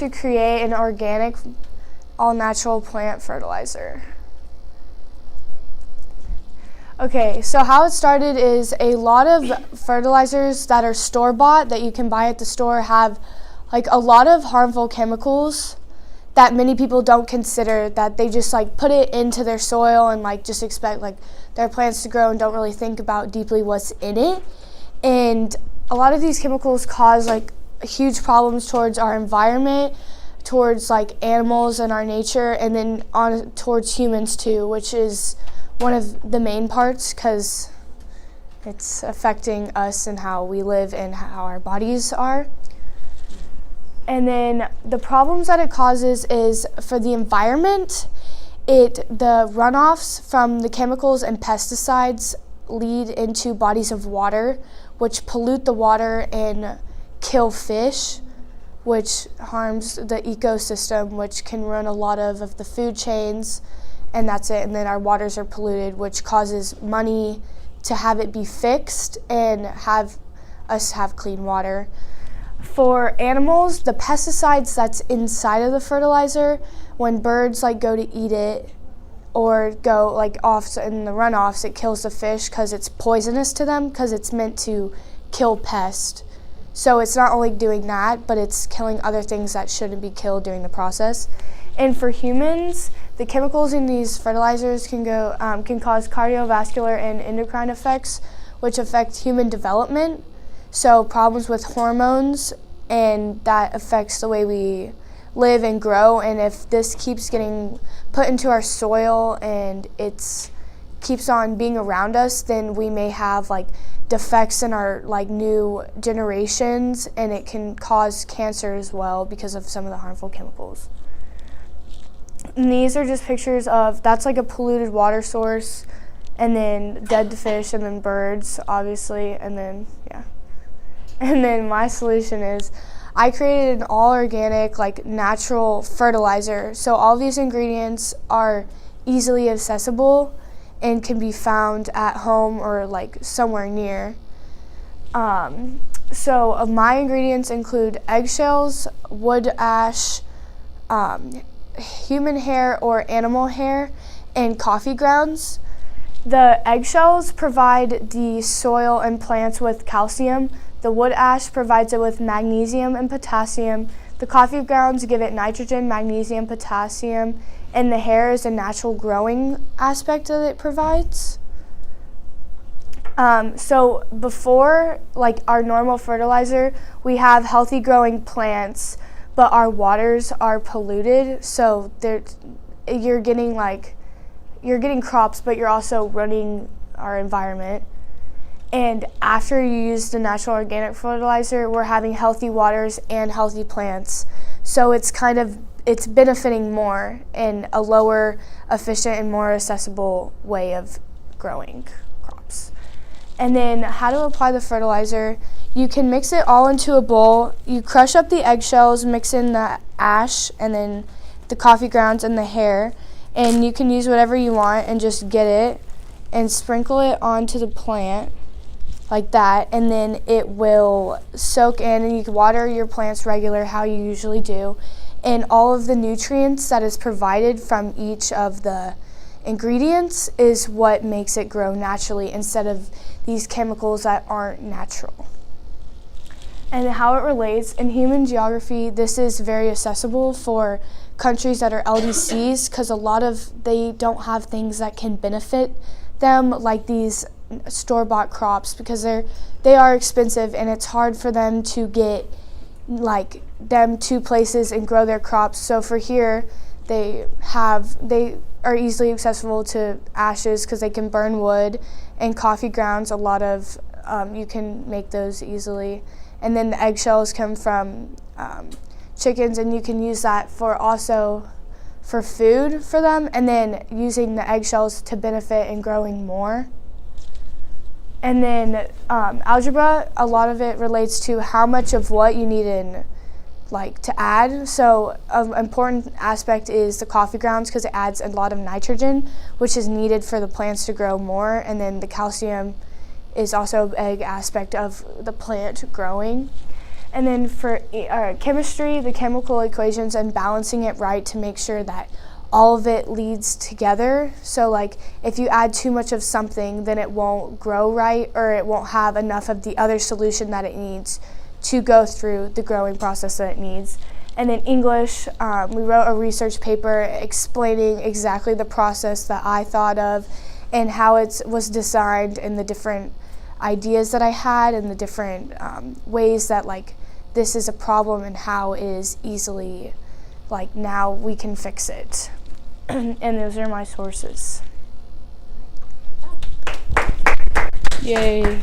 to create an organic, all-natural plant fertilizer. Okay, so how it started is a lot of fertilizers that are store-bought that you can buy at the store have like a lot of harmful chemicals that many people don't consider, that they just like put it into their soil and like just expect like their plants to grow and don't really think about deeply what's in it. And a lot of these chemicals cause like huge problems towards our environment, towards like animals and our nature, and then on towards humans too, which is one of the main parts because it's affecting us and how we live and how our bodies are. And then the problems that it causes is for the environment, the runoffs from the chemicals and pesticides lead into bodies of water, which pollute the water and kill fish, which harms the ecosystem, which can ruin a lot of the food chains, and that's it. And then our waters are polluted, which causes money to have it be fixed and have us have clean water. For animals, the pesticides that's inside of the fertilizer, when birds like go to eat it or go like off in the runoffs, it kills the fish because it's poisonous to them because it's meant to kill pests. So it's not only doing that, but it's killing other things that shouldn't be killed during the process. And for humans, the chemicals in these fertilizers can cause cardiovascular and endocrine effects, which affect human development. So problems with hormones, and that affects the way we live and grow. And if this keeps getting put into our soil and it keeps on being around us, then we may have like defects in our like new generations, and it can cause cancer as well because of some of the harmful chemicals. And these are just pictures of, that's like a polluted water source, and then dead fish, and then birds, obviously, and then, yeah. And then my solution is I created an all-organic, like natural fertilizer. So all these ingredients are easily accessible and can be found at home or like somewhere near. So my ingredients include eggshells, wood ash, human hair or animal hair, and coffee grounds. The eggshells provide the soil and plants with calcium. The wood ash provides it with magnesium and potassium. The coffee grounds give it nitrogen, magnesium, potassium, and the hair is a natural growing aspect that it provides. So before like our normal fertilizer, we have healthy growing plants, but our waters are polluted. So you're getting crops, but you're also ruining our environment. And after you use the natural organic fertilizer, we're having healthy waters and healthy plants. So it's benefiting more in a lower efficient and more accessible way of growing crops. And then how to apply the fertilizer. You can mix it all into a bowl. You crush up the eggshells, mix in the ash, and then the coffee grounds and the hair. And you can use whatever you want and just get it and sprinkle it onto the plant like that, and then it will soak in, and you can water your plants regular how you usually do, and all of the nutrients that is provided from each of the ingredients is what makes it grow naturally instead of these chemicals that aren't natural. And how it relates, in human geography, this is very accessible for countries that are LDCs because they don't have things that can benefit them like these store-bought crops, because they are expensive and it's hard for them to get like them to places and grow their crops. So for here, they are easily accessible to ashes because they can burn wood, and coffee grounds, you can make those easily. And then the eggshells come from chickens, and you can use that for food for them, and then using the eggshells to benefit in growing more. And then algebra, a lot of it relates to how much of what you need to add. So an important aspect is the coffee grounds because it adds a lot of nitrogen, which is needed for the plants to grow more. And then the calcium is also a big aspect of the plant growing. And then for chemistry, the chemical equations and balancing it right to make sure that all of it leads together. So like if you add too much of something, then it won't grow right, or it won't have enough of the other solution that it needs to go through the growing process that it needs. And in English, we wrote a research paper explaining exactly the process that I thought of and how it was designed, and the different ideas that I had, and the different ways that like this is a problem and how it is easily, like now we can fix it. And those are my sources. Yay.